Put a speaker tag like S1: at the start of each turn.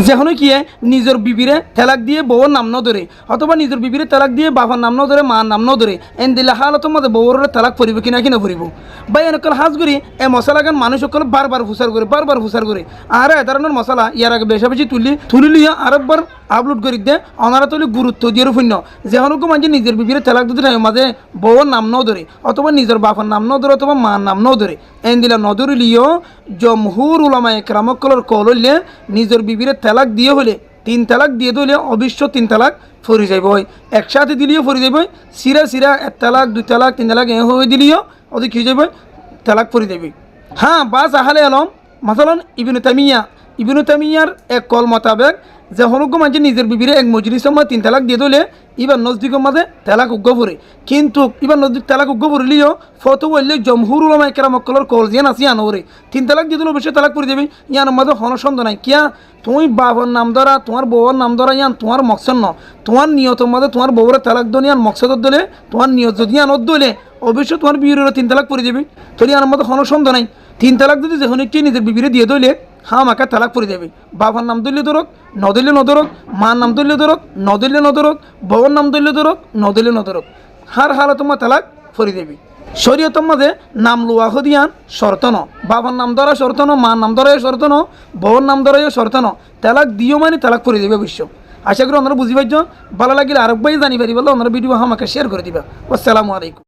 S1: যেখানে কি নিজের বিবিরে তেলাক দিয়ে বউর নাম ন ধরে অথবা নিজের বিবিরে তেলাক দিয়ে বাবার নাম ন ধরে মার নাম ন ধরে এন দিলে হালতর মধ্যে বউর তেলাক পরিব কিনা কিনা পরিব বা এনেকল হাজ করি এ মশলা গান মানুষ সকল বারবার ফুসার করে আর এ ধরনের মশলা ইয়ার আগে বেশা বেশি তুলিলিয়া আরেকবার আপলোড করি দে অনারা তুলি গুরুত্ব দিয়ে শূন্য যেখানকো মাঝে নিজের বিবিরে তেলাক দিতে মাঝে বউর নাম ন ধরে অথবা নিজের বাবার নাম ন ধরে অথবা মার নাম ন ধরে এন দিলা ন ধরিলিও জমহুর উলামা একরামকলর কল হইলে নিজের বিবিরে তেলাক দিয়ে হলে 3 তালাক দিয়ে দিলে অবশ্য 3 তালাক ফরি যাইব একসাথে দিলেও ফরি যাইব সিরা 1 তালাক 2 তালাক 3 তালাক হয়ে দিলেও ওদের কী যাবে তালাক ফরি যাবে। হ্যাঁ বাস আহলে আলম মাসালান ইবনে তামিয়ার এক কল মোতাবেক যে হনুক মাঝে নিজের বিবিরে এক মজলিসের মধ্যে 3 তালাক দিয়ে দিলে এবার নজদিকের মাঝে তালাক উগ্গ পড়ে কিন্তু এবার নজদিক তালাক উগ্গ পড়লেও ফটো বললে জমহুর উলামা একরামকলর কল জিয়ান আসি আনরে 3 তালাক দিয়ে দিলে অবশ্যই তালাক পড়ে যাবে ইয়ার মধ্যে হনসন্দ নাই কিয়া তুমি বাবার নাম ধরা তোমার বউর নাম ধরা ইয়ান তোমার মকসদ ন তোমার নিয়তের মধ্যে তোমার বউরে তালাক দন ইয়ান মকসদ দিলে তোমার নিয়ত যদি আনত দিলে অবশ্যই তোমার বিবির 3 তালাক পড়ে যাবে তাহলে ইয়ার মধ্যে হনসন্দ নাই 3 তালাক যদি যখন একটি নিজের বিবিরে দিয়ে দিলে হ্যাঁ মাকে তালাক পড়ে যাবে বাবার নাম ধরলে ধরক ন ধরক মার নাম ধরলে ধরক ন ধরক বউর নাম ধরলে ধরক ন ধরক হার হালা তোমার তালাক পড়ে যাবে। শরীয়তের মধ্যে নাম লওয়া হদিয়ান শর্ত ন বাবার নাম ধরা শর্ত ন মার নাম ধরাই শর্ত ন বউর নাম ধরাই শর্ত ন তালাক দিও মানে তালাক পড়ে যাবে অবশ্য। আশা করি আপনারা বুঝি পাইছ ভালো লাগিলে আরেকবার জানি পারি বলে আপনারা ভিডিও আমাকে শেয়ার করে দিবা। আসসালামু আলাইকুম।